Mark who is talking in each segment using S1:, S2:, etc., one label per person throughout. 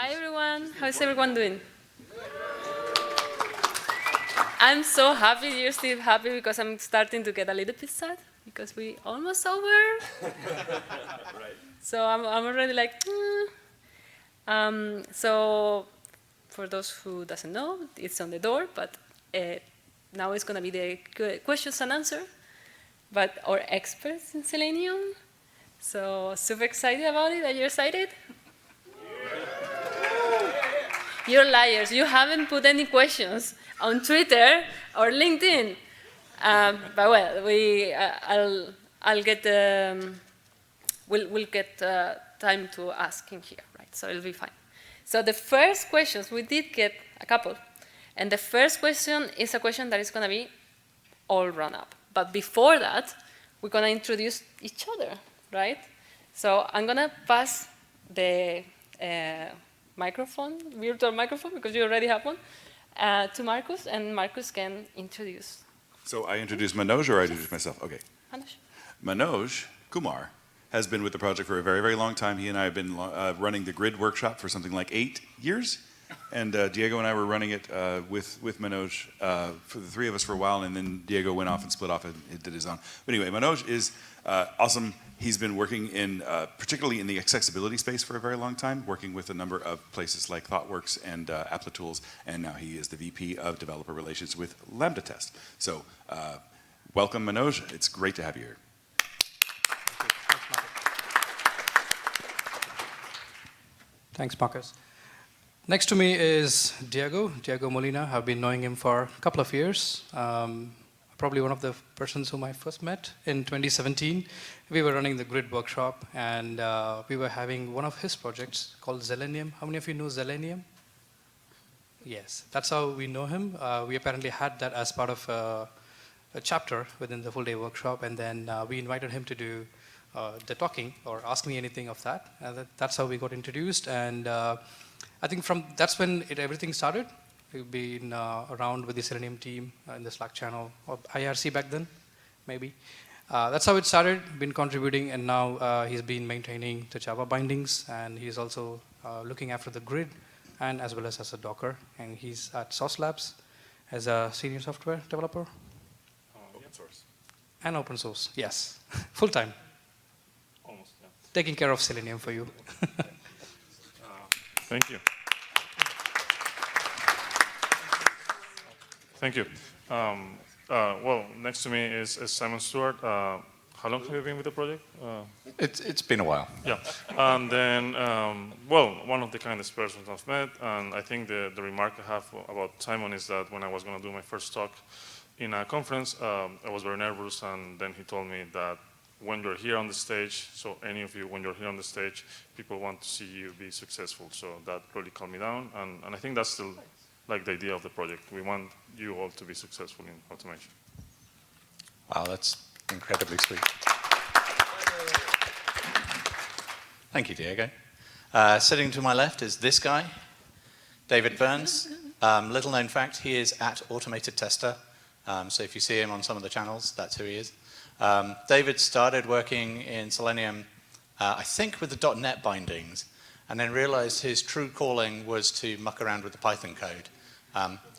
S1: Hi everyone, how's everyone doing? I'm so happy, you're still happy because I'm starting to get a little bit sad because we almost over. Right. So I'm already like, So for those who doesn't know, it's on the door, but now it's gonna be the questions and answer, but our experts in Selenium. So super excited about it. Are you excited? You're liars. You haven't put any questions on Twitter or LinkedIn. But well, I'll get we'll get time to ask in here, right? So it'll be fine. So the first questions, we did get a couple, and the first question is a question that is going to be all run up. But before that, we're going to introduce each other, right? So I'm going to pass the virtual microphone, because you already have one, to Marcus, and Marcus can introduce.
S2: So I introduce Manoj, or I introduce myself? Okay.
S1: Manoj.
S2: Manoj, Kumar, has been with the project for a very, very long time. He and I have been running the grid workshop for something like 8 years. And Diego and I were running it with Manoj, for the three of us for a while, and then Diego went off and split off and did his own. But anyway, Manoj is awesome. He's been working in, particularly in the accessibility space for a very long time, working with a number of places like ThoughtWorks and Applitools, and now he is the VP of Developer Relations with Lambda Test. So welcome, Manoj. It's great to have you here.
S3: Thanks, Marcus. Next to me is Diego Molina. I've been knowing him for a couple of years. Probably one of the persons whom I first met in 2017. We were running the grid workshop, and we were having one of his projects called Selenium. How many of you know Selenium? Yes, that's how we know him. We apparently had that as part of a chapter within the full-day workshop, and then we invited him to do the talking or ask me anything of that. That's how we got introduced, and I think that's when everything started. We've been around with the Selenium team in the Slack channel, or IRC back then, maybe. That's how it started, been contributing, and now he's been maintaining the Java bindings, and he's also looking after the grid, and as well as a Docker, and he's at Sauce Labs as a senior software developer.
S2: Open source.
S3: And open source, yes. Full-time.
S4: Almost, yeah.
S3: Taking care of Selenium for you.
S4: Thank you. Thank you. Well, next to me is Simon Stewart. How long have you been with the project?
S5: It's been a while.
S4: Yeah. And then, well, one of the kindest persons I've met, and I think the remark I have about Simon is that when I was going to do my first talk in a conference, I was very nervous, and then he told me that when you're here on the stage, so any of you, when you're here on the stage, people want to see you be successful. So that really calmed me down, and I think that's still like the idea of the project. We want you all to be successful in automation.
S5: Wow, that's incredibly sweet. Thank you, Diego. Sitting to my left is this guy, David Burns. Little known fact, he is at Automated Tester. So if you see him on some of the channels, that's who he is. David started working in Selenium, I think with the .NET bindings, and then realized his true calling was to muck around with the Python code.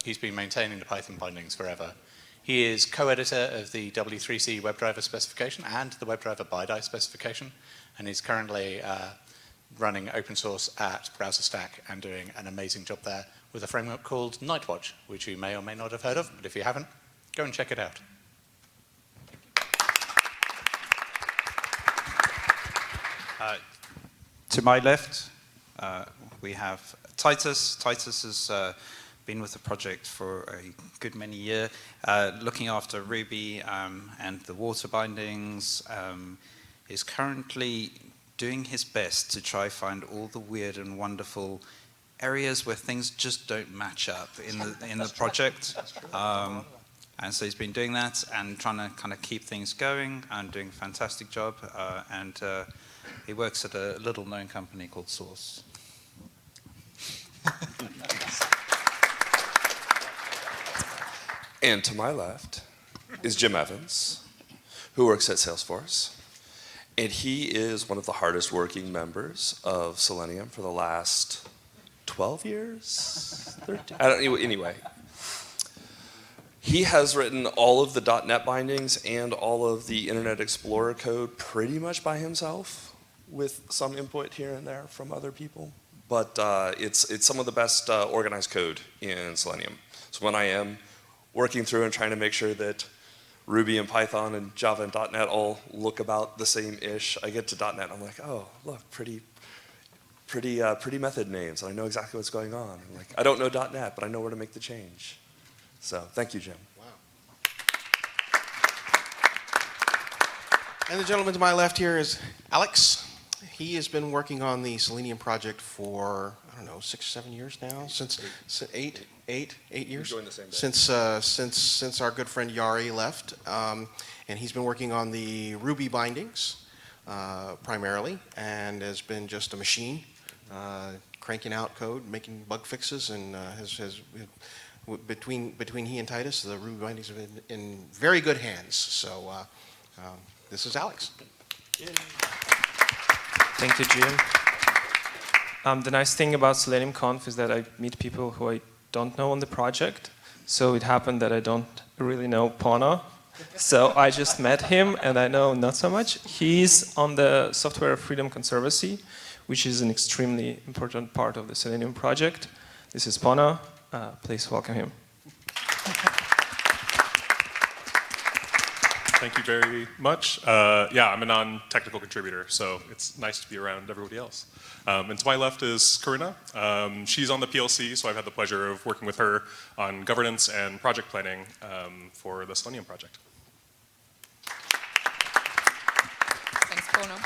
S5: He's been maintaining the Python bindings forever. He is co-editor of the W3C WebDriver specification and the WebDriver BiDi specification, and he's currently running open source at BrowserStack and doing an amazing job there with a framework called Nightwatch, which you may or may not have heard of, but if you haven't, go and check it out.
S6: To my left, we have Titus. Titus has been with the project for a good many years, looking after Ruby and the water bindings, is currently doing his best to try find all the weird and wonderful areas where things just don't match up in the project. And so he's been doing that and trying to kind of keep things going and doing a fantastic job. And he works at a little-known company called Source.
S7: And to my left is Jim Evans, who works at Salesforce. And he is one of the hardest working members of Selenium for the last 12 years? 13? I don't know. Anyway, he has written all of the .NET bindings and all of the Internet Explorer code pretty much by himself, with some input here and there from other people. But it's some of the best organized code in Selenium. So when I am working through and trying to make sure that Ruby and Python and Java and .NET all look about the same-ish, I get to .NET and I'm like, oh, look, pretty method names, and I know exactly what's going on. I'm like, I don't know .NET, but I know where to make the change. So thank you, Jim.
S8: Wow. And the gentleman to my left here is Alex. He has been working on the Selenium project for, I don't know, 6 or 7 years now, since 8 years.
S7: Joined the same day.
S8: Since our good friend Yari left, and he's been working on the Ruby bindings primarily, and has been just a machine, cranking out code, making bug fixes, and between he and Titus, the Ruby bindings have been in very good hands. So this is Alex.
S7: Yay.
S9: Thank you, Jim. The nice thing about Selenium Conf is that I meet people who I don't know on the project. So it happened that I don't really know Pono. So I just met him, and I know not so much. He's on the Software Freedom Conservancy, which is an extremely important part of the Selenium project. This is Pono. Please welcome him.
S10: Thank you very much. Yeah, I'm a non-technical contributor, so it's nice to be around everybody else. And to my left is Corina. She's on the PLC, so I've had the pleasure of working with her on governance and project planning for the Selenium project.
S11: Thanks, Pono.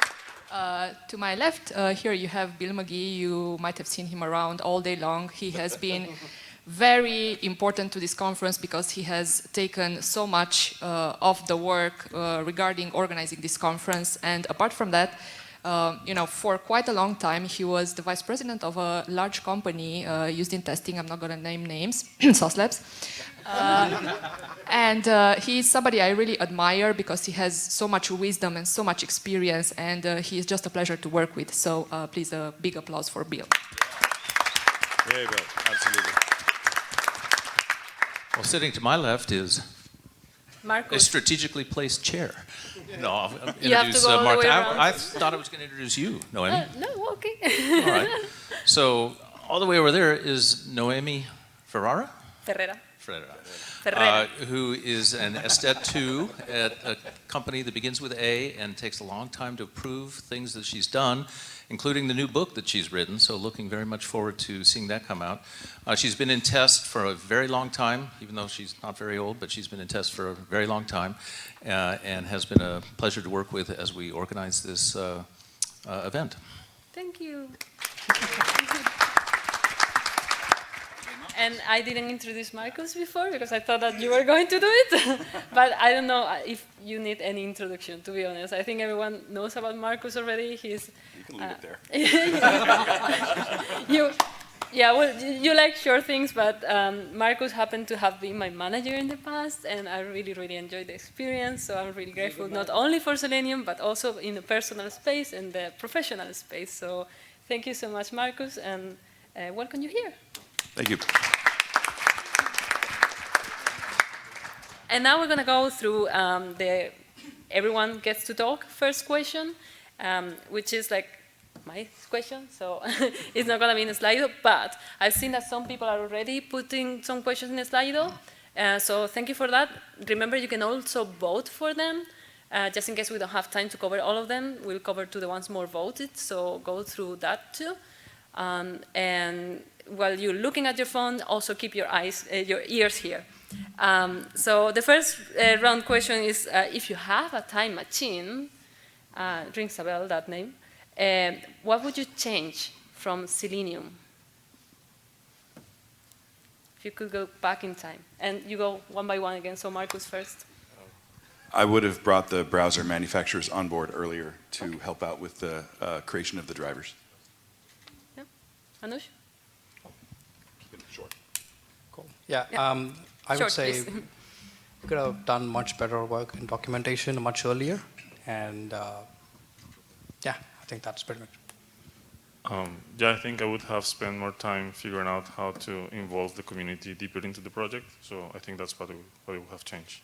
S11: To my left, here you have Bill McGee. You might have seen him around all day long. He has been very important to this conference because he has taken so much of the work regarding organizing this conference. And apart from that, for quite a long time, he was the vice president of a large company used in testing. I'm not going to name names, Sauce Labs. And he's somebody I really admire because he has so much wisdom and so much experience, and he is just a pleasure to work with. So please, a big applause for Bill.
S2: Yay, Bill. Absolutely.
S12: Well, sitting to my left is
S1: Marcus.
S12: a strategically placed chair. No, I'll
S1: You have to
S12: introduce
S1: go all the
S12: Mark.
S1: way around.
S12: I thought I was going to introduce you, Noemi.
S1: No, okay.
S12: All right. So all the way over there is Noemi Ferrera,
S1: Ferrera.
S12: who is an Estet 2 at a company that begins with A and takes a long time to approve things that she's done, including the new book that she's written, so looking very much forward to seeing that come out. She's been in test for a very long time, even though she's not very old, but she's been in test for a very long time, and has been a pleasure to work with as we organize this event.
S1: Thank you. And I didn't introduce Marcus before because I thought that you were going to do it. But I don't know if you need any introduction, to be honest. I think everyone knows about Marcus already. He's,
S2: You can leave it there.
S1: You like short things, but Marcus happened to have been my manager in the past, and I really, really enjoyed the experience. So I'm really grateful not only for Selenium, but also in the personal space and the professional space. So thank you so much, Marcus, and welcome you here.
S2: Thank you.
S1: And now we're going to go through the everyone gets to talk first question, which is like my question. So it's not going to be in Slido, but I've seen that some people are already putting some questions in Slido. So thank you for that. Remember, you can also vote for them. Just in case we don't have time to cover all of them, we'll cover to the ones more voted. So go through that too. And while you're looking at your phone, also keep your ears here. So the first round question is, if you have a time machine, rings a bell, that name, what would you change from Selenium? If you could go back in time. And you go one by one again, so Marcus first.
S2: I would have brought the browser manufacturers on board earlier to help out with the creation of the drivers.
S1: Yeah. Manoj?
S2: Keep it short.
S3: Cool. Yeah,
S1: Yeah.
S3: I
S1: Short,
S3: would say
S1: please.
S3: we could have done much better work in documentation much earlier. And yeah, I think that's pretty much.
S4: Yeah, I think I would have spent more time figuring out how to involve the community deeper into the project. So I think that's what would have changed.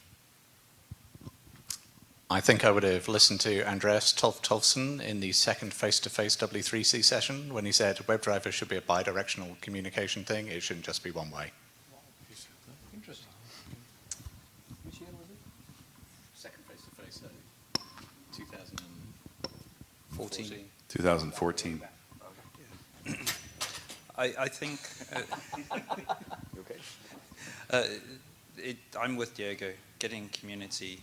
S5: I think I would have listened to Andreas Tolfsson in the second face-to-face W3C session when he said WebDriver should be a bi-directional communication thing. It shouldn't just be one way.
S12: Interesting. Which year was it? Second face-to-face, 2014.
S2: 2014.
S6: I think I'm with Diego. Getting community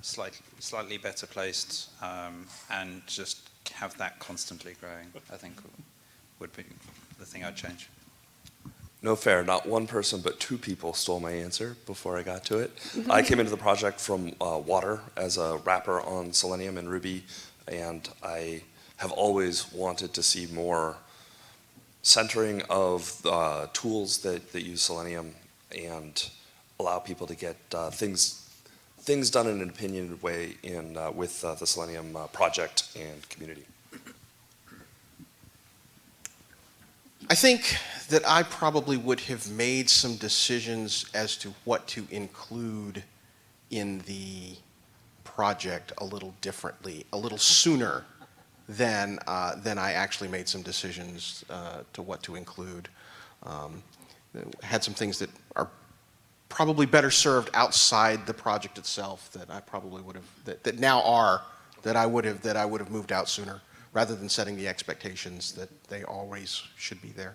S6: slightly better placed and just have that constantly growing, I think would be the thing I'd change.
S7: No fair, not one person but two people stole my answer before I got to it. I came into the project from Water as a wrapper on Selenium and Ruby, and I have always wanted to see more centering of tools that use Selenium and allow people to get things done in an opinionated way with the Selenium project and community.
S8: I think that I probably would have made some decisions as to what to include in the project a little differently, a little sooner than I actually made some decisions to what to include. Had some things that are probably better served outside the project itself that I probably would have that I would have moved out sooner, rather than setting the expectations that they always should be there.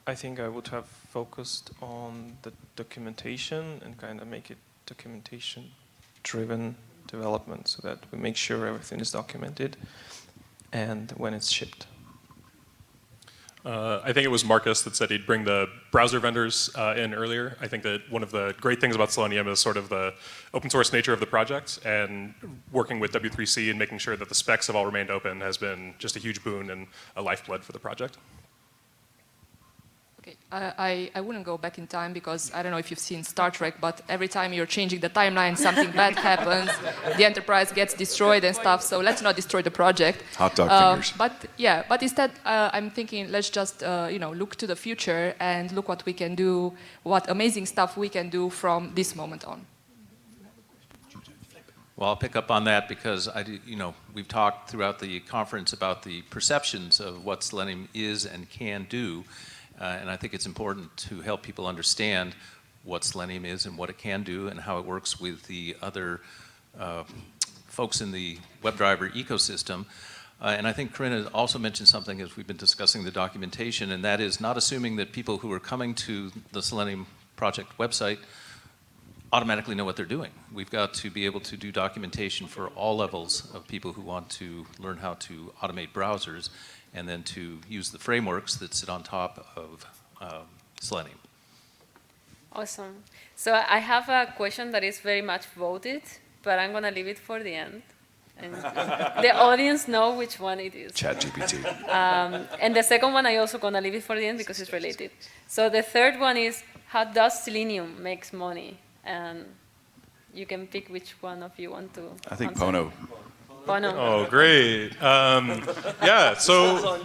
S9: I think I would have focused on the documentation and kind of make it documentation-driven development so that we make sure everything is documented and when it's shipped.
S10: I think it was Marcus that said he'd bring the browser vendors in earlier. I think that one of the great things about Selenium is sort of the open source nature of the project, and working with W3C and making sure that the specs have all remained open has been just a huge boon and a lifeblood for the project.
S11: Okay, I wouldn't go back in time because I don't know if you've seen Star Trek, but every time you're changing the timeline, something bad happens, the Enterprise gets destroyed and stuff, so let's not destroy the project.
S2: Hot dog fingers.
S11: But instead I'm thinking let's just look to the future and look what we can do, what amazing stuff we can do from this moment on.
S12: Well, I'll pick up on that because we've talked throughout the conference about the perceptions of what Selenium is and can do. And I think it's important to help people understand what Selenium is and what it can do and how it works with the other folks in the WebDriver ecosystem. And I think Corina also mentioned something as we've been discussing the documentation, and that is not assuming that people who are coming to the Selenium project website automatically know what they're doing. We've got to be able to do documentation for all levels of people who want to learn how to automate browsers and then to use the frameworks that sit on top of Selenium.
S1: Awesome. So I have a question that is very much voted, but I'm going to leave it for the end. And the audience know which one it is.
S2: ChatGPT.
S1: And the second one, I also going to leave it for the end because it's related. So the third one is, how does Selenium makes money? And you can pick which one of you want to
S2: I think
S1: answer.
S2: Pono.
S1: Pono.
S10: Oh, great. Yeah, so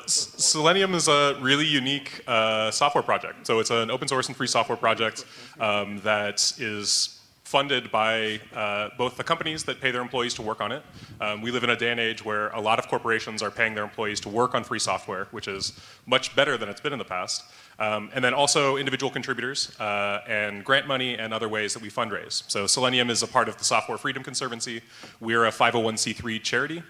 S10: Selenium is a really unique software project. So it's an open source and free software project that is funded by both the companies that pay their employees to work on it. We live in a day and age where a lot of corporations are paying their employees to work on free software, which is much better than it's been in the past. And then also individual contributors and grant money and other ways that we fundraise. So Selenium is a part of the Software Freedom Conservancy. We're a 501c3 charity.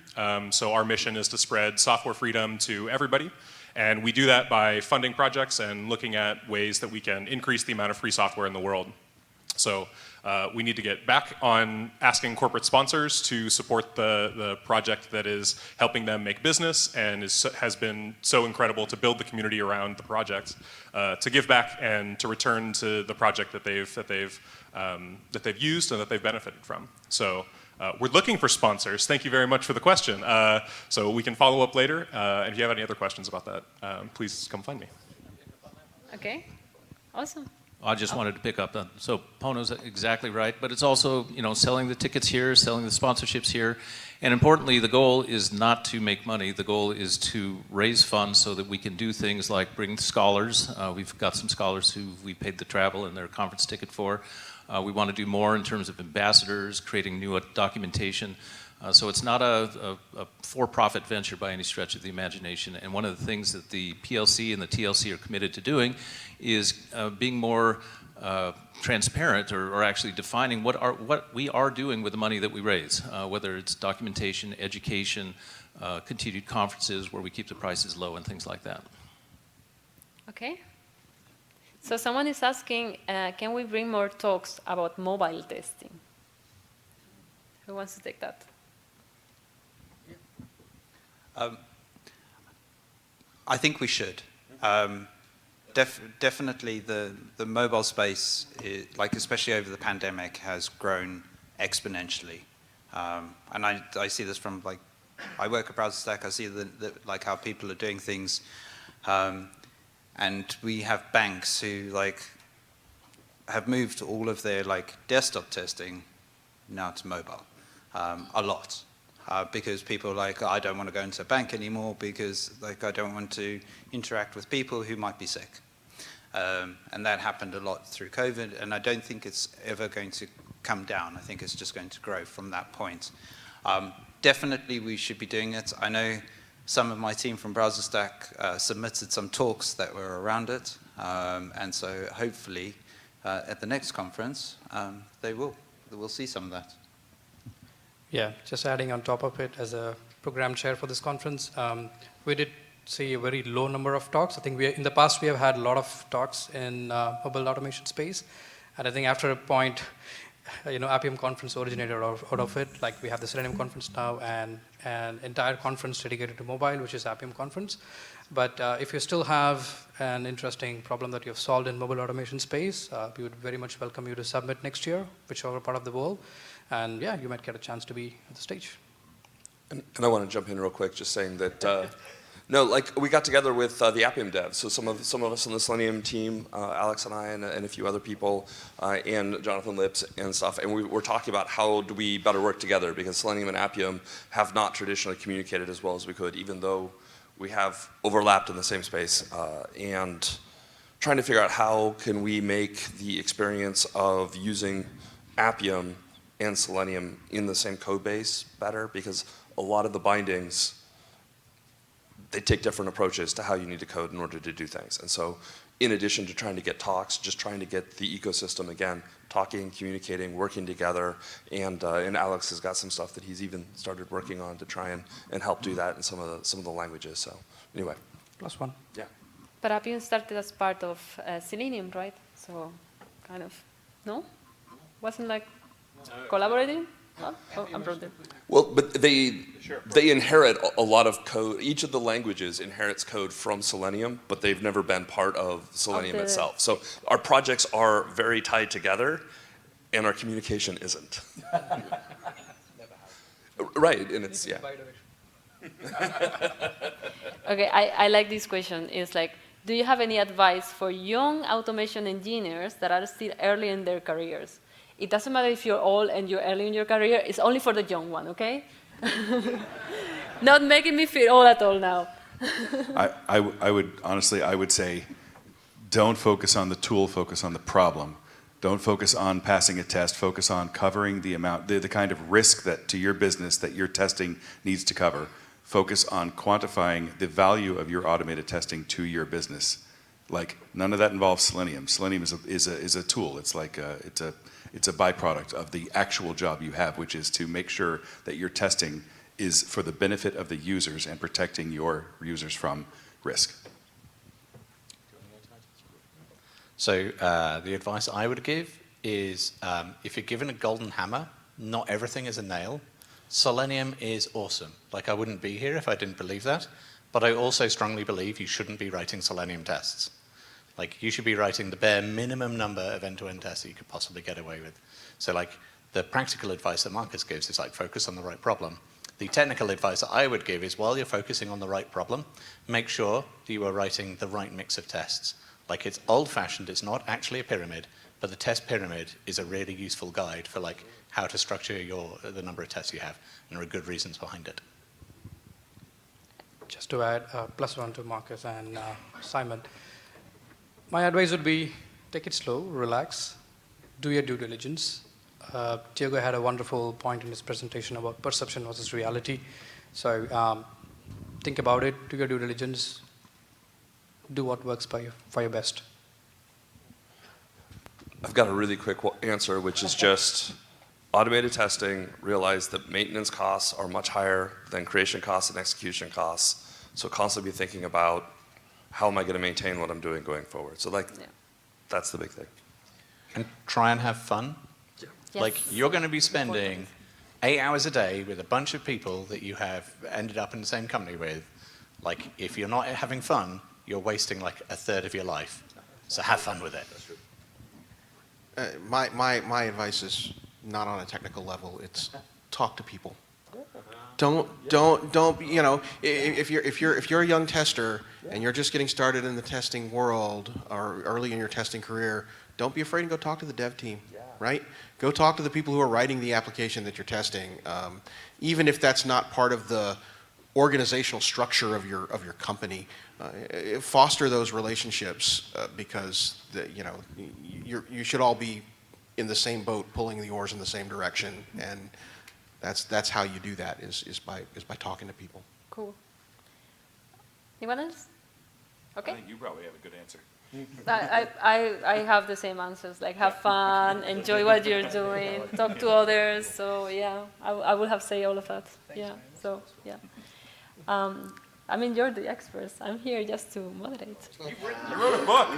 S10: So our mission is to spread software freedom to everybody. And we do that by funding projects and looking at ways that we can increase the amount of free software in the world. So we need to get back on asking corporate sponsors to support the project that is helping them make business and has been so incredible to build the community around the project, to give back and to return to the project that they've used and that they've benefited from. So we're looking for sponsors. Thank you very much for the question. So we can follow up later. And if you have any other questions about that, please come find me.
S1: Okay, awesome.
S12: I just wanted to pick up on, so Pono's exactly right, but it's also, selling the tickets here, selling the sponsorships here, and importantly, the goal is not to make money. The goal is to raise funds so that we can do things like bring scholars. We've got some scholars who we paid the travel and their conference ticket for. We want to do more in terms of ambassadors, creating new documentation. So it's not a for-profit venture by any stretch of the imagination. And one of the things that the PLC and the TLC are committed to doing is being more transparent, or actually defining what we are doing with the money that we raise, whether it's documentation, education, continued conferences where we keep the prices low and things like that.
S1: Okay. So someone is asking, can we bring more talks about mobile testing? Who wants to take that?
S6: I think we should. Definitely the mobile space, especially over the pandemic, has grown exponentially. And I see this from, I work at BrowserStack, I see how people are doing things. And we have banks who have moved all of their desktop testing now to mobile, a lot. Because people are like, I don't want to go into a bank anymore because I don't want to interact with people who might be sick. And that happened a lot through COVID, and I don't think it's ever going to come down. I think it's just going to grow from that point. Definitely we should be doing it. I know some of my team from BrowserStack submitted some talks that were around it, and so hopefully at the next conference we'll see some of that.
S3: Yeah, just adding on top of it, as a program chair for this conference, we did see a very low number of talks. I think in the past we have had a lot of talks in mobile automation space, and I think after a point, Appium conference originated out of it. We have the Selenium conference now, and an entire conference dedicated to mobile, which is Appium conference. But if you still have an interesting problem that you have solved in mobile automation space, we would very much welcome you to submit next year, whichever part of the world. And yeah, you might get a chance to be at the stage.
S7: And I want to jump in real quick, just saying that, we got together with the Appium devs, so some of us on the Selenium team, Alex and I and a few other people, and Jonathan Lips and stuff, and we were talking about how do we better work together, because Selenium and Appium have not traditionally communicated as well as we could, even though we have overlapped in the same space, and trying to figure out how can we make the experience of using Appium and Selenium in the same code base better, because a lot of the bindings, they take different approaches to how you need to code in order to do things. And so in addition to trying to get talks, just trying to get the ecosystem, again, talking, communicating, working together, and Alex has got some stuff that he's even started working on to try and help do that in some of the languages. So anyway.
S3: +1.
S7: Yeah.
S1: But Appium started as part of Selenium, right? So kind of, no? Wasn't collaborating? Oh, I'm wrong.
S7: Well, but they inherit a lot of code. Each of the languages inherits code from Selenium, but they've never been part of Selenium itself. So our projects are very tied together, and our communication isn't. Right, and it's, yeah.
S1: Okay, I like this question. It's do you have any advice for young automation engineers that are still early in their careers? It doesn't matter if you're old and you're early in your career. It's only for the young one, okay? Not making me feel old at all now.
S2: I would say, don't focus on the tool, focus on the problem. Don't focus on passing a test, focus on covering the amount, the kind of risk that to your business that your testing needs to cover. Focus on quantifying the value of your automated testing to your business. None of that involves Selenium. Selenium is a tool. It's a byproduct of the actual job you have, which is to make sure that your testing is for the benefit of the users and protecting your users from risk.
S5: So the advice I would give is if you're given a golden hammer, not everything is a nail. Selenium is awesome. I wouldn't be here if I didn't believe that. But I also strongly believe you shouldn't be writing Selenium tests. You should be writing the bare minimum number of end-to-end tests that you could possibly get away with. So the practical advice that Marcus gives is focus on the right problem. The technical advice that I would give is while you're focusing on the right problem, make sure that you are writing the right mix of tests. Like, it's old-fashioned, it's not actually a pyramid, but the test pyramid is a really useful guide for like how to structure the number of tests you have, and there are good reasons behind it.
S3: Just to add +1 to Marcus and Simon, my advice would be take it slow, relax, do your due diligence. Diego had a wonderful point in his presentation about perception versus reality. So think about it, do your due diligence, do what works for your best.
S7: I've got a really quick answer, which is just automated testing, realize that maintenance costs are much higher than creation costs and execution costs. So constantly be thinking about how am I going to maintain what I'm doing going forward. So that's the big thing.
S5: And try and have fun.
S1: Yes.
S5: Like, you're going to be spending 8 hours a day with a bunch of people that you have ended up in the same company with. Like, if you're not having fun, you're wasting like a third of your life. So have fun with it.
S8: My advice is not on a technical level. It's talk to people. Don't you know, if you're a young tester and you're just getting started in the testing world or early in your testing career, don't be afraid to go talk to the dev team, right? Go talk to the people who are writing the application that you're testing, even if that's not part of the organizational structure of your company. Foster those relationships because you should all be in the same boat, pulling the oars in the same direction, and that's how you do that is by talking to people.
S1: Cool. Anyone else? Okay.
S2: I think you probably have a good answer.
S1: I have the same answers, like have fun, enjoy what you're doing, talk to others. So yeah, I will have say all of that. Yeah. So yeah. I mean, you're the experts. I'm here just to moderate.
S2: You wrote a book.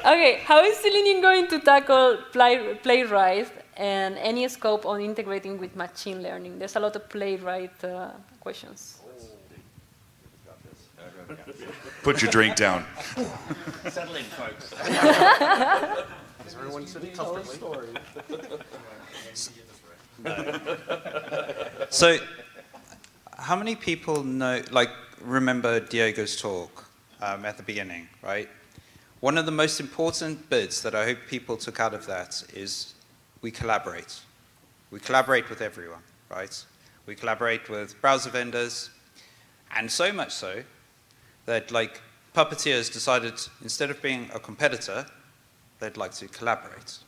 S1: Okay, how is Selenium going to tackle Playwright and any scope on integrating with machine learning? There's a lot of Playwright questions.
S2: Put your drink down.
S12: Settle in, folks.
S8: Is everyone sitting comfortably?
S6: So, how many people remember Diego's talk at the beginning, right? One of the most important bits that I hope people took out of that is we collaborate. We collaborate with everyone, right? We collaborate with browser vendors, and so much so that Puppeteer has decided instead of being a competitor, they'd like to collaborate.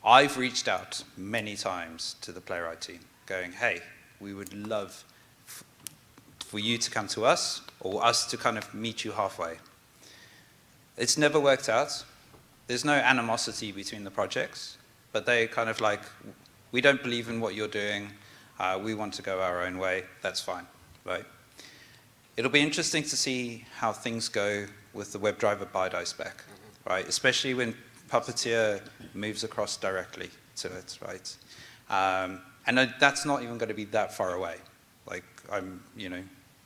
S6: I've reached out many times to the Playwright team going, hey, we would love for you to come to us or us to kind of meet you halfway. It's never worked out. There's no animosity between the projects, but they kind of we don't believe in what you're doing. We want to go our own way. That's fine, right? It'll be interesting to see how things go with the WebDriver BiDi spec, right? Especially when Puppeteer moves across directly to it, right? And that's not even going to be that far away.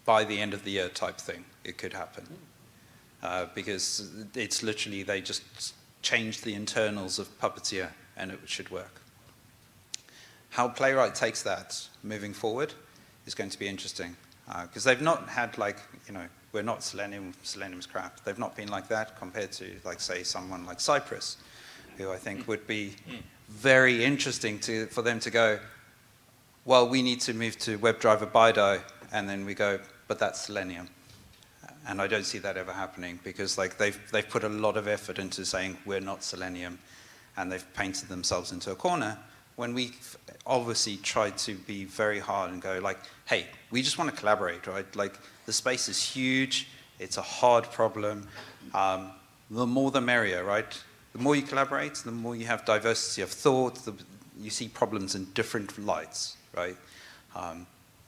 S6: By the end of the year type thing, it could happen. Because it's literally, they just changed the internals of Puppeteer and it should work. How Playwright takes that moving forward is going to be interesting. Because they've not had we're not Selenium, Selenium's crap. They've not been like that compared to say someone like Cypress, who I think would be very interesting for them to go, well, we need to move to WebDriver BiDi, and then we go, but that's Selenium. And I don't see that ever happening because they've put a lot of effort into saying we're not Selenium, and they've painted themselves into a corner when we obviously tried to be very hard and go hey, we just want to collaborate, right? The space is huge, it's a hard problem. The more the merrier, right? The more you collaborate, the more you have diversity of thought, you see problems in different lights, right?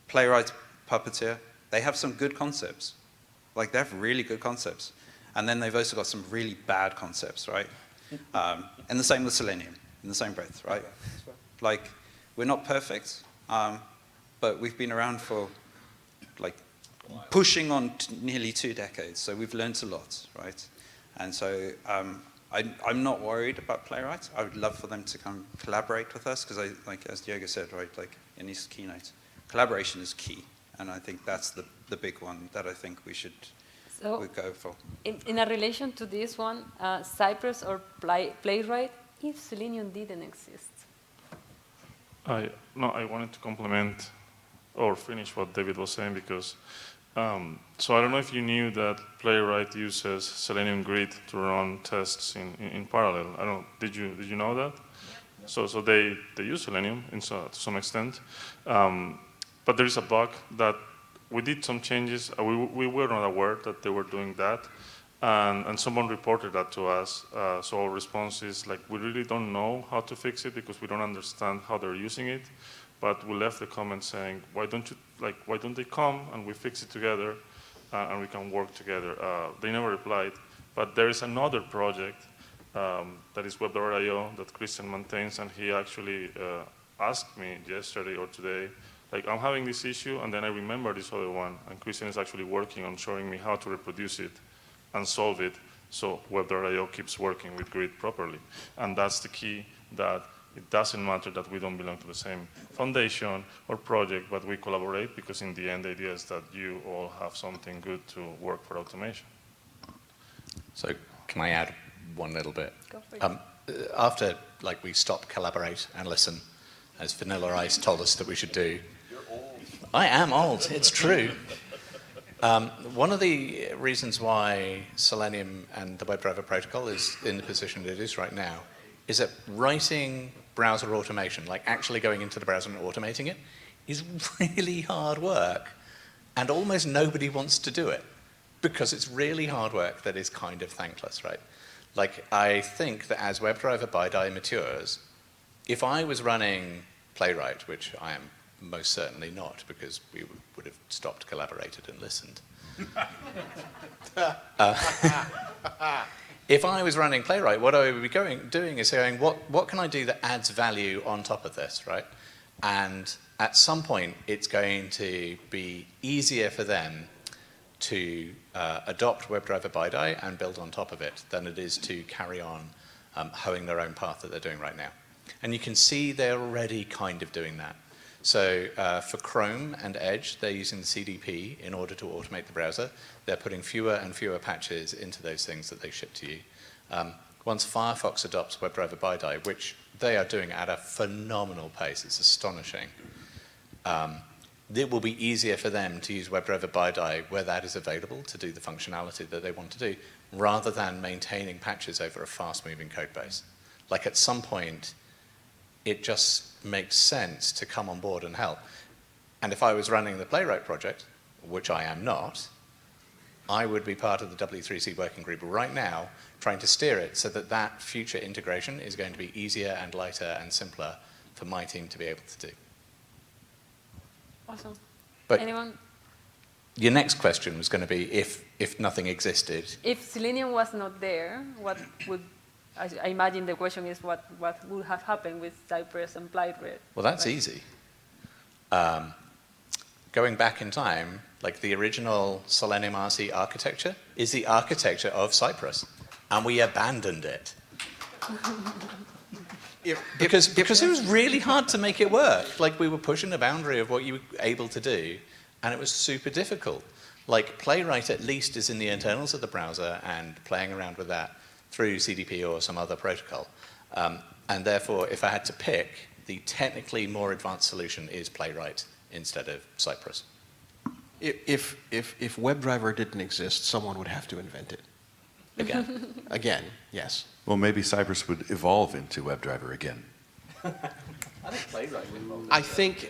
S6: Playwright, Puppeteer, they have some good concepts. They have really good concepts. And then they've also got some really bad concepts, right? And the same with Selenium, in the same breath, right? We're not perfect, but we've been around for pushing on nearly 2 decades, so we've learned a lot, right? And so I'm not worried about Playwright. I would love for them to come collaborate with us, because as Diego said, right, in his keynote, collaboration is key. And I think that's the big one that I think we should go for.
S1: In a relation to this one, Cypress or Playwright, if Selenium didn't exist?
S4: I wanted to complement or finish what David was saying because, so I don't know if you knew that Playwright uses Selenium Grid to run tests in parallel. Did you know that? So they use Selenium to some extent, but there is a bug that we did some changes. We were not aware that they were doing that, and someone reported that to us. So our response is like, we really don't know how to fix it because we don't understand how they're using it. But we left the comment saying, why don't they come and we fix it together, and we can work together. They never replied, but there is another project that is WebDriver.io that Christian maintains, and he actually asked me yesterday or today, like, I'm having this issue, and then I remember this other one, and Christian is actually working on showing me how to reproduce it and solve it, so WebDriver.io keeps working with Grid properly. And that's the key, that it doesn't matter that we don't belong to the same foundation or project, but we collaborate, because in the end, the idea is that you all have something good to work for automation.
S5: So can I add one little bit?
S1: Go for it.
S5: After we stopped, collaborate, and listen, as Vanilla Ice told us that we should do.
S7: You're old.
S5: I am old, it's true. One of the reasons why Selenium and the WebDriver protocol is in the position it is right now is that writing browser automation, like actually going into the browser and automating it, is really hard work. And almost nobody wants to do it because it's really hard work that is kind of thankless, right? Like, I think that as WebDriver BiDi matures, if I was running Playwright, which I am most certainly not, because we would have stopped, collaborated, and listened. If I was running Playwright, what I would be doing is saying, what can I do that adds value on top of this, right? And at some point, it's going to be easier for them to adopt WebDriver BiDi and build on top of it than it is to carry on hoeing their own path that they're doing right now. And you can see they're already kind of doing that. So for Chrome and Edge, they're using the CDP in order to automate the browser. They're putting fewer and fewer patches into those things that they ship to you. Once Firefox adopts WebDriver BiDi, which they are doing at a phenomenal pace, it's astonishing, it will be easier for them to use WebDriver BiDi where that is available to do the functionality that they want to do, rather than maintaining patches over a fast-moving code base. Like, at some point, it just makes sense to come on board and help. And if I was running the Playwright project, which I am not, I would be part of the W3C working group right now, trying to steer it so that that future integration is going to be easier and lighter and simpler for my team to be able to do.
S1: Awesome.
S5: But
S1: anyone?
S5: Your next question was going to be if nothing existed.
S1: If Selenium was not there, what would, I imagine the question is what would have happened with Cypress and Playwright?
S5: Well, that's easy. Going back in time, like, the original Selenium RC architecture is the architecture of Cypress, and we abandoned it. Because it was really hard to make it work. Like, we were pushing the boundary of what you were able to do, and it was super difficult. Like, Playwright at least is in the internals of the browser and playing around with that through CDP or some other protocol. And therefore, if I had to pick, the technically more advanced solution is Playwright instead of Cypress.
S8: If WebDriver didn't exist, someone would have to invent it.
S5: Again.
S8: Again, yes.
S2: Well, maybe Cypress would evolve into WebDriver again.
S5: I think Playwright would evolve.
S8: I think,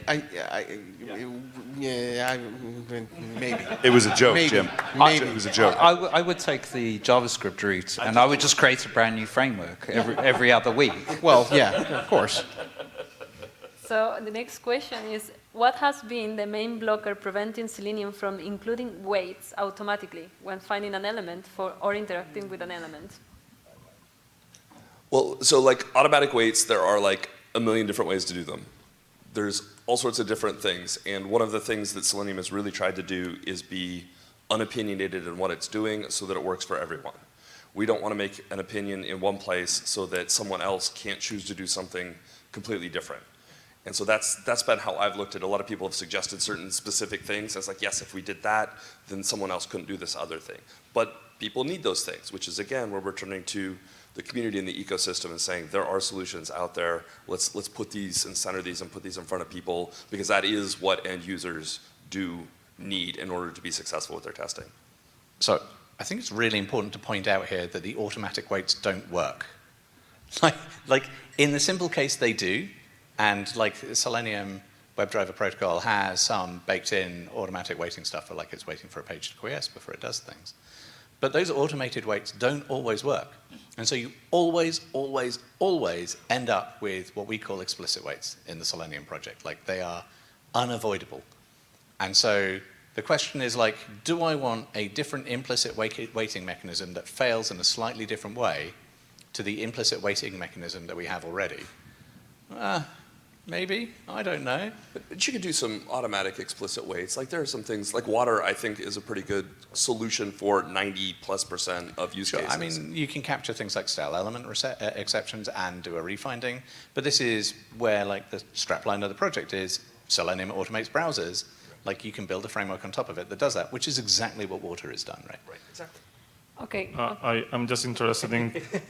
S8: maybe.
S2: It was a joke,
S8: Maybe.
S2: Jim.
S8: Maybe.
S2: It was a joke.
S13: I would take the JavaScript route, and I would just create a brand new framework every other week.
S8: Well, yeah, of course.
S1: So the next question is, what has been the main blocker preventing Selenium from including weights automatically when finding an element or interacting with an element?
S7: Well, so like automatic weights, there are like a million different ways to do them. There's all sorts of different things, and one of the things that Selenium has really tried to do is be unopinionated in what it's doing so that it works for everyone. We don't want to make an opinion in one place so that someone else can't choose to do something completely different. And so that's been how I've looked at it. A lot of people have suggested certain specific things. And it's like, yes, if we did that, then someone else couldn't do this other thing. But people need those things, which is, again, where we're turning to the community and the ecosystem and saying, there are solutions out there. Let's put these and center these and put these in front of people, because that is what end users do need in order to be successful with their testing.
S5: So I think it's really important to point out here that the automatic weights don't work. Like in the simple case they do, and like Selenium WebDriver protocol has some baked in automatic weighting stuff for like it's waiting for a page to quiesce before it does things. But those automated weights don't always work. And so you always, always, always end up with what we call explicit weights in the Selenium project. Like they are unavoidable. And so the question is like, do I want a different implicit weighting mechanism that fails in a slightly different way to the implicit weighting mechanism that we have already? Maybe, I don't know.
S7: But you could do some automatic explicit weights. Like there are some things, like water, I think, is a pretty good solution for 90+% of use cases.
S5: I mean, you can capture things like stale element exceptions and do a refinding, but this is where like the strapline of the project is Selenium automates browsers. Like you can build a framework on top of it that does that, which is exactly what water has done, right?
S7: Right, exactly.
S1: Okay.
S4: I'm just interested in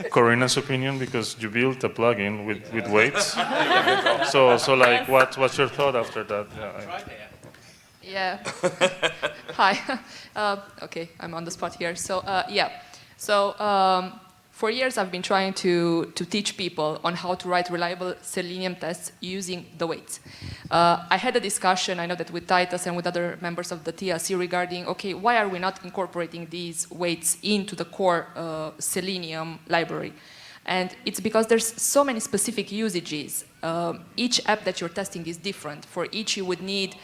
S4: Corina's opinion, because you built a plugin with weights. So like, what's your thought after that?
S11: Yeah. Hi. Okay, I'm on the spot here. So yeah. So for years I've been trying to teach people on how to write reliable Selenium tests using the weights. I had a discussion, I know that with Titus and with other members of the TLC regarding, okay, why are we not incorporating these weights into the core Selenium library? And it's because there's so many specific usages. Each app that you're testing is different. For each you would need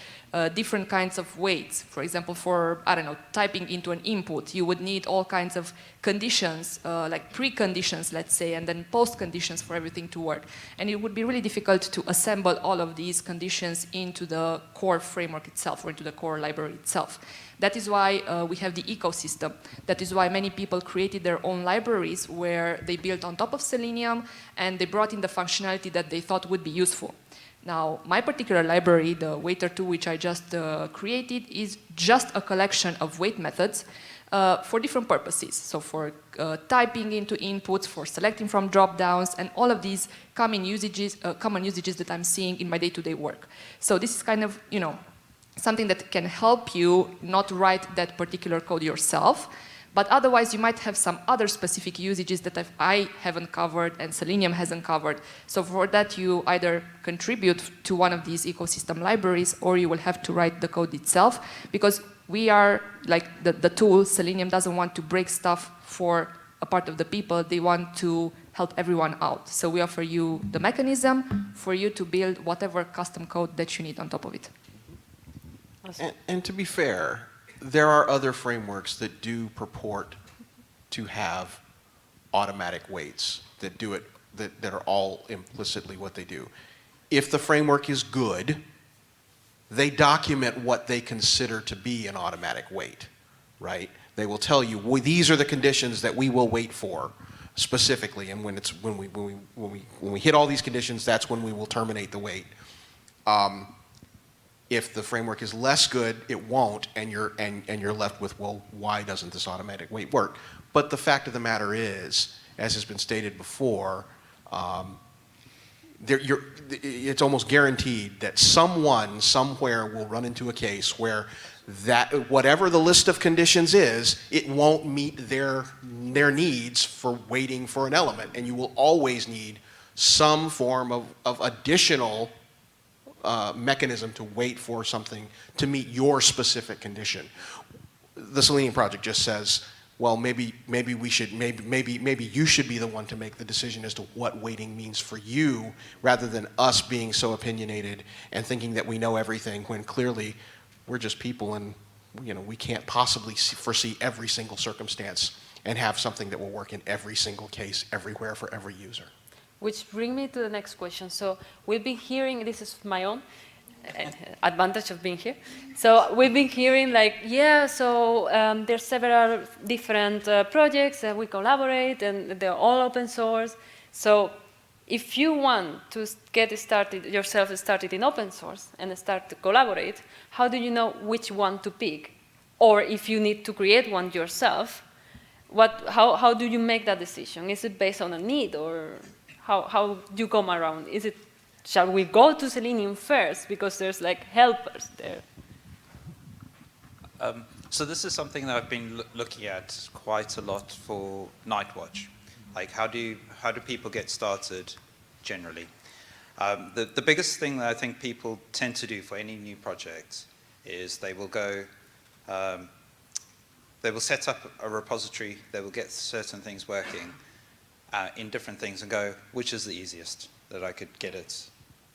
S11: different kinds of weights. For example, for, I don't know, typing into an input, you would need all kinds of conditions, like preconditions, let's say, and then post-conditions for everything to work. And it would be really difficult to assemble all of these conditions into the core framework itself, or into the core library itself. That is why we have the ecosystem. That is why many people created their own libraries where they built on top of Selenium, and they brought in the functionality that they thought would be useful. Now, my particular library, the Waiter2, which I just created, is just a collection of weight methods for different purposes. So for typing into inputs, for selecting from drop-downs, and all of these common usages that I'm seeing in my day-to-day work. So this is kind of, you know, something that can help you not write that particular code yourself. But otherwise, you might have some other specific usages that I haven't covered and Selenium hasn't covered. So for that, you either contribute to one of these ecosystem libraries, or you will have to write the code itself, because we are like the tool. Selenium doesn't want to break stuff for a part of the people. They want to help everyone out. So we offer you the mechanism for you to build whatever custom code that you need on top of it.
S8: And to be fair, there are other frameworks that do purport to have automatic weights that do it, that are all implicitly what they do. If the framework is good, they document what they consider to be an automatic weight, right? They will tell you, well, these are the conditions that we will wait for specifically, and when we hit all these conditions, that's when we will terminate the wait. If the framework is less good, it won't, and you're left with, well, why doesn't this automatic wait work? But the fact of the matter is, as has been stated before, it's almost guaranteed that someone somewhere will run into a case where that whatever the list of conditions is, it won't meet their needs for waiting for an element, and you will always need some form of additional mechanism to wait for something to meet your specific condition. The Selenium project just says, well, maybe you should be the one to make the decision as to what waiting means for you, rather than us being so opinionated and thinking that we know everything, when clearly we're just people, and we can't possibly foresee every single circumstance and have something that will work in every single case, everywhere, for every user.
S1: Which brings me to the next question. So we've been hearing, this is my own advantage of being here. So we've been hearing like, yeah, so there's several different projects that we collaborate, and they're all open source. So if you want to get yourself started in open source and start to collaborate, how do you know which one to pick? Or if you need to create one yourself, how do you make that decision? Is it based on a need, or how do you come around? Is it, shall we go to Selenium first because there's like helpers there?
S6: So this is something that I've been looking at quite a lot for Nightwatch. Like, how do people get started generally? The biggest thing that I think people tend to do for any new project is they will go, they will set up a repository, they will get certain things working in different things and go, which is the easiest that I could get it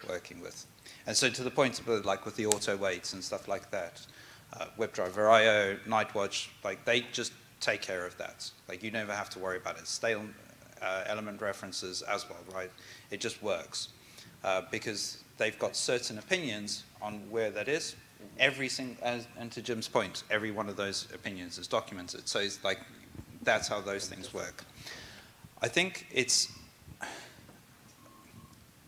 S6: working with? And so to the point of like with the auto waits and stuff like that, WebDriver IO, Nightwatch, like they just take care of that. Like you never have to worry about it. Stale element references as well, right? It just works because they've got certain opinions on where that is. And to Jim's point, every one of those opinions is documented. So it's like, that's how those things work. I think it's,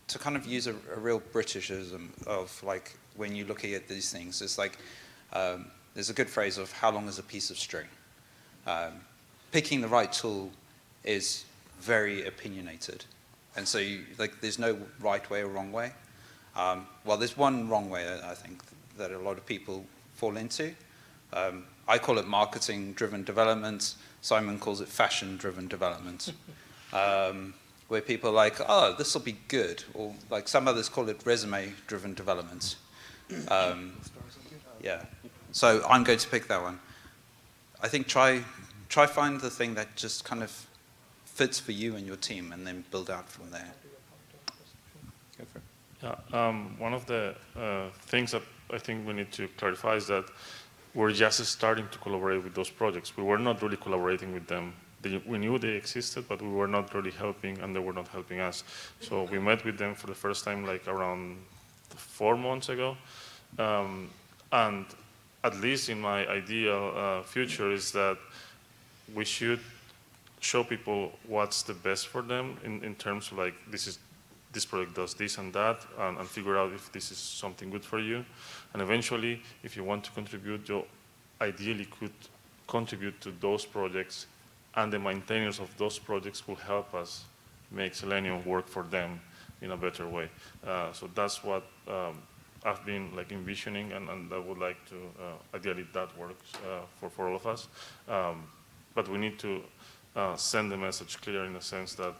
S6: to kind of use a real Britishism of like, when you're looking at these things, it's like, there's a good phrase of how long is a piece of string? Picking the right tool is very opinionated. And so there's no right way or wrong way. Well, there's one wrong way, I think, that a lot of people fall into. I call it marketing-driven development. Simon calls it fashion-driven development. Where people are like, oh, this will be good. Or like some others call it resume-driven development. Yeah. So I'm going to pick that one. I think try find the thing that just kind of fits for you and your team, and then build out from there. Go for it.
S4: Yeah, one of the things that I think we need to clarify is that we're just starting to collaborate with those projects. We were not really collaborating with them. We knew they existed, but we were not really helping, and they were not helping us. So we met with them for the first time like around 4 months ago. And at least in my ideal future is that we should show people what's the best for them in terms of like, this project does this and that, and figure out if this is something good for you. And eventually, if you want to contribute, you ideally could contribute to those projects, and the maintainers of those projects will help us make Selenium work for them in a better way. So that's what I've been like envisioning, and I would like to, ideally that works for all of us. But we need to send the message clear in the sense that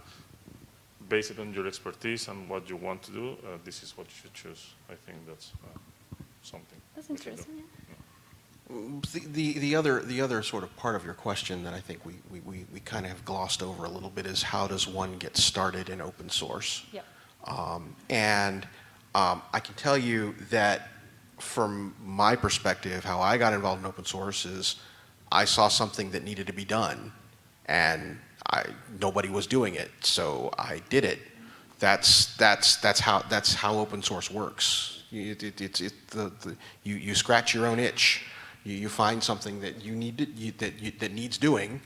S4: based on your expertise and what you want to do, this is what you should choose. I think that's something.
S1: That's interesting.
S8: The other sort of part of your question that I think we kind of have glossed over a little bit is how does one get started in open source?
S1: Yep.
S8: I can tell you that from my perspective, how I got involved in open source is I saw something that needed to be done, and nobody was doing it, so I did it. That's how open source works. You scratch your own itch. You find something that you need that needs doing,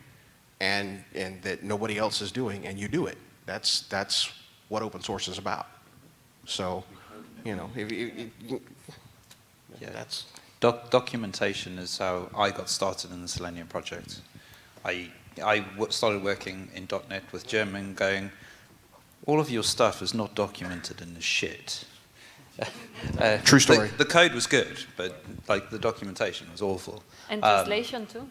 S8: and that nobody else is doing, and you do it. That's what open source is about. So, you know, that's
S6: documentation is how I got started in the Selenium project. I started working in .NET with Jim and going, all of your stuff is not documented in the shit.
S8: True story.
S6: The code was good, but like the documentation was awful.
S1: And translation too.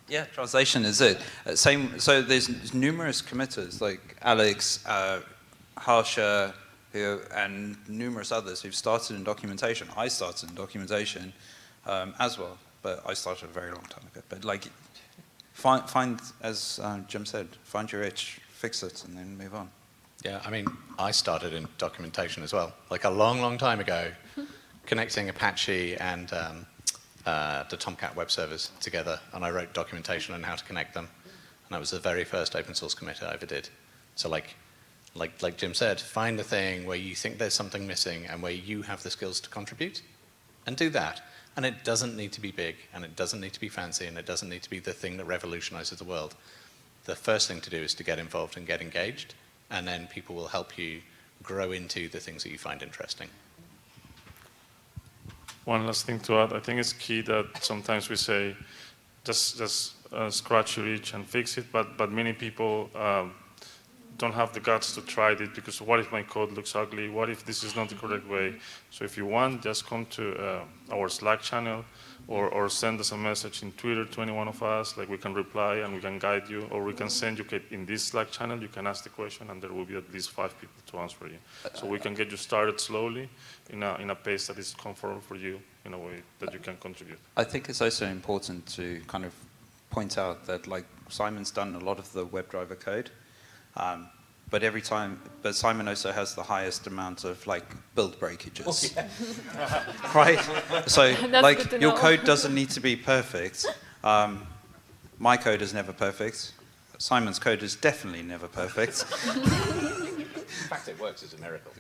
S6: Yeah, translation is it. So there's numerous committers like Alex, Harsha, and numerous others who've started in documentation. I started in documentation as well, but I started a very long time ago. But like, find as Jim said, find your itch, fix it, and then move on.
S5: Yeah, I mean, I started in documentation as well, like a long, long time ago, connecting Apache and the Tomcat web servers together, and I wrote documentation on how to connect them, and that was the very first open source commit I ever did. So like Jim said, find the thing where you think there's something missing and where you have the skills to contribute, and do that. And it doesn't need to be big, and it doesn't need to be fancy, and it doesn't need to be the thing that revolutionizes the world. The first thing to do is to get involved and get engaged, and then people will help you grow into the things that you find interesting.
S4: One last thing to add, I think it's key that sometimes we say, just scratch your itch and fix it, but many people don't have the guts to try it, because what if my code looks ugly? What if this is not the correct way? So if you want, just come to our Slack channel or send us a message in Twitter to any one of us, like we can reply and we can guide you, or we can send you in this Slack channel, you can ask the question and there will be at least 5 people to answer you. So we can get you started slowly in a pace that is comfortable for you, in a way that you can contribute.
S13: I think it's also important to kind of point out that, like, Simon's done a lot of the WebDriver code, but Simon also has the highest amount of, like, build breakages. Right? So, like, your code doesn't need to be perfect. My code is never perfect. Simon's code is definitely never perfect.
S5: In fact, it works as a miracle.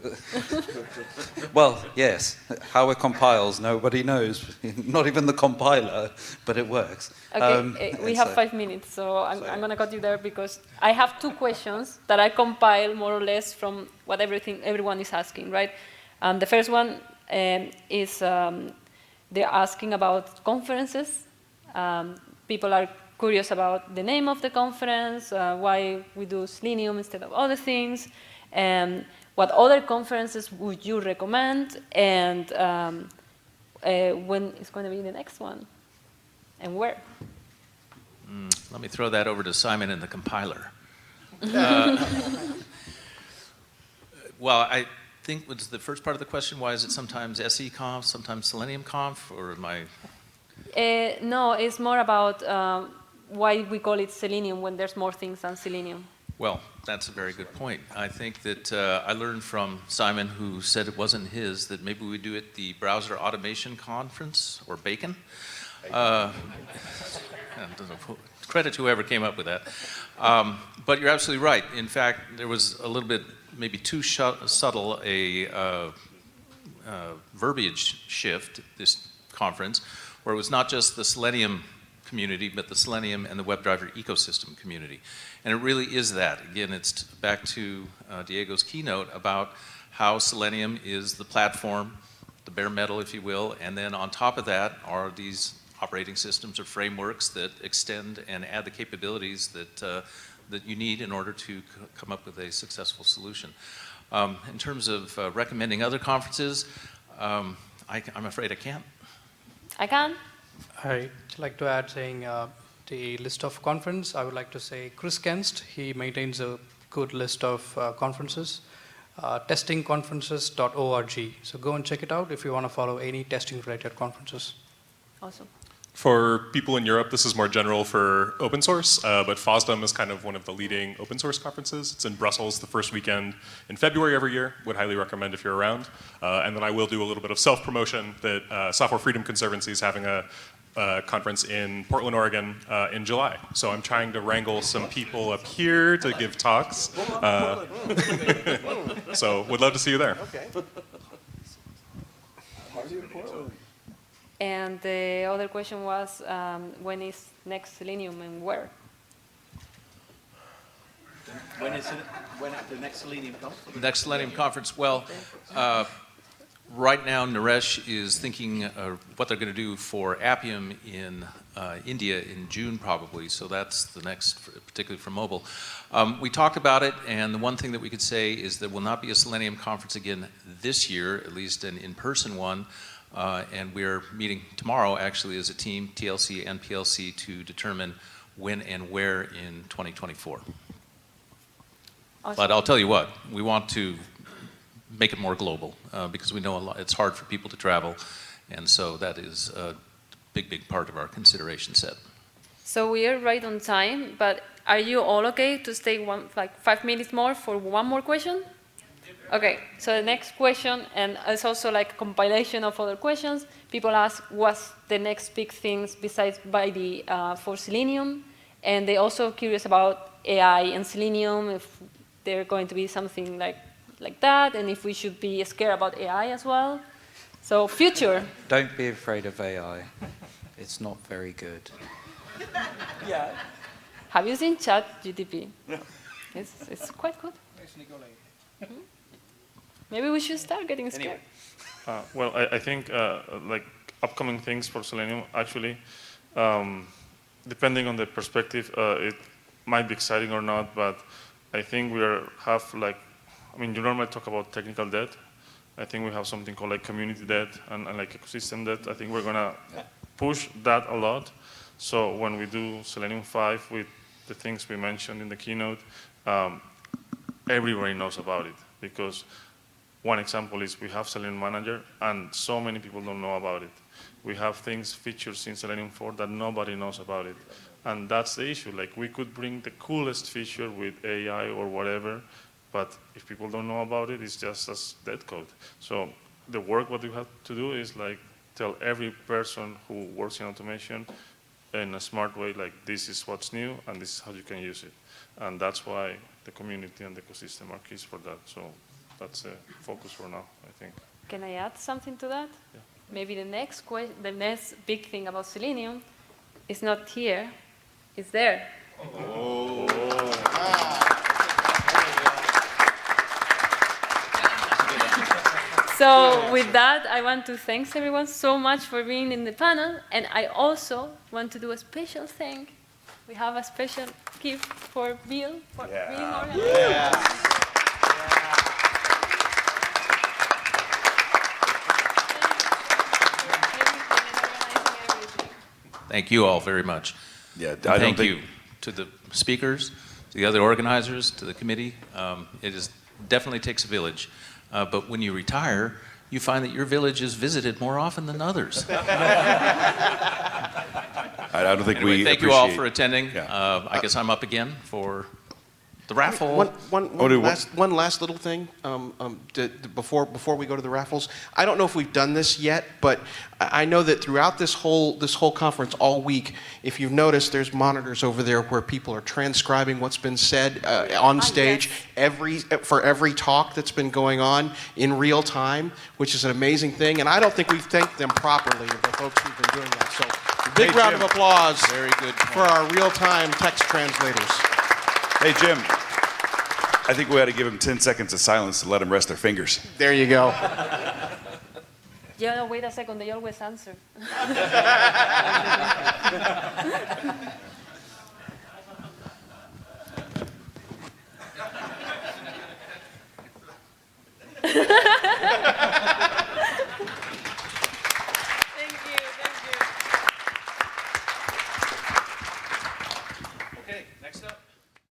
S13: Well, yes. How it compiles, nobody knows. Not even the compiler, but it works.
S1: Okay, we have 5 minutes, so I'm going to cut you there because I have 2 questions that I compile more or less from what everyone is asking, right? The first one is they're asking about conferences. People are curious about the name of the conference, why we do Selenium instead of other things. What other conferences would you recommend, and when is going to be the next one, and where?
S12: Let me throw that over to Simon and the compiler. Well, I think was the first part of the question, why is it sometimes SEConf, sometimes Selenium Conf, or am I?
S1: No, it's more about why we call it Selenium when there's more things than Selenium.
S12: Well, that's a very good point. I think that I learned from Simon, who said it wasn't his, that maybe we do it the Browser Automation Conference, or BACON. Credit to whoever came up with that. But you're absolutely right. In fact, there was a little bit, maybe too subtle a verbiage shift this conference, where it was not just the Selenium community, but the Selenium and the WebDriver ecosystem community. And it really is that. Again, it's back to Diego's keynote about how Selenium is the platform, the bare metal, if you will, and then on top of that are these operating systems or frameworks that extend and add the capabilities that you need in order to come up with a successful solution. In terms of recommending other conferences, I'm afraid I can't.
S1: I can.
S3: I'd like to add saying the list of conference, I would like to say Chris Kenst, he maintains a good list of conferences, testingconferences.org. So go and check it out if you want to follow any testing related conferences.
S1: Awesome.
S10: For people in Europe, this is more general for open source, but FOSDEM is kind of one of the leading open source conferences. It's in Brussels the first weekend in February every year. Would highly recommend if you're around. And then I will do a little bit of self-promotion that Software Freedom Conservancy is having a conference in Portland, Oregon in July. So I'm trying to wrangle some people up here to give talks. So would love to see you there.
S1: Okay. And the other question was, when is next Selenium and where?
S5: When is the next Selenium conference?
S12: The next Selenium conference, well, right now Naresh is thinking what they're going to do for Appium in India in June probably, so that's the next, particularly for mobile. We talked about it, and the one thing that we could say is there will not be a Selenium conference again this year, at least an in-person one. And we're meeting tomorrow, actually, as a team, TLC and PLC, to determine when and where in 2024. Awesome. But I'll tell you what, we want to make it more global because we know it's hard for people to travel, and so that is a big, big part of our consideration set.
S1: So we are right on time, but are you all okay to stay 5 minutes more for one more question? Okay, so the next question, and it's also like a compilation of other questions. People ask, what's the next big things besides for Selenium? And they're also curious about AI and Selenium, if they're going to be something like that, and if we should be scared about AI as well. So future.
S13: Don't be afraid of AI. It's not very good.
S1: Yeah. Have you seen ChatGPT? No. It's quite good. Maybe we should start getting scared.
S4: Well, I think like upcoming things for Selenium, actually, depending on the perspective, it might be exciting or not, but I think we have like, I mean, you normally talk about technical debt. I think we have something called like community debt and like ecosystem debt. I think we're gonna push that a lot. So when we do Selenium 5 with the things we mentioned in the keynote, everybody knows about it, because one example is we have Selenium Manager and so many people don't know about it. We have features in Selenium 4 that nobody knows about it. And that's the issue. Like, we could bring the coolest feature with AI or whatever, but if people don't know about it, it's just as dead code. So the work what we have to do is like tell every person who works in automation in a smart way, like, this is what's new and this is how you can use it. And that's why the community and the ecosystem are keys for that. So that's the focus for now, I think.
S1: Can I add something to that?
S4: Yeah.
S1: Maybe the next big thing about Selenium is not here, it's there.
S2: Oh.
S1: So with that, I want to thank everyone so much for being in the panel, and I also want to do a special thing. We have a special gift for Bill for being organized.
S12: Thank you all very much.
S2: Yeah,
S12: thank you to the speakers, to the other organizers, to the committee. It definitely takes a village. But when you retire, you find that your village is visited more often than others.
S2: I don't think
S12: anyway,
S2: we
S12: thank you all for attending. Yeah. I guess I'm up again for the raffle.
S8: One last little thing before we go to the raffles. I don't know if we've done this yet, but I know that throughout this whole conference all week, if you've noticed, there's monitors over there where people are transcribing what's been said on stage for every talk that's been going on in real time, which is an amazing thing. And I don't think we've thanked them properly, the folks who've been doing that. So a big round of applause for our real-time text translators.
S2: Hey, Jim, I think we ought to give him 10 seconds of silence to let them rest their fingers.
S8: There you go.
S1: Yeah, wait a second, they always answer.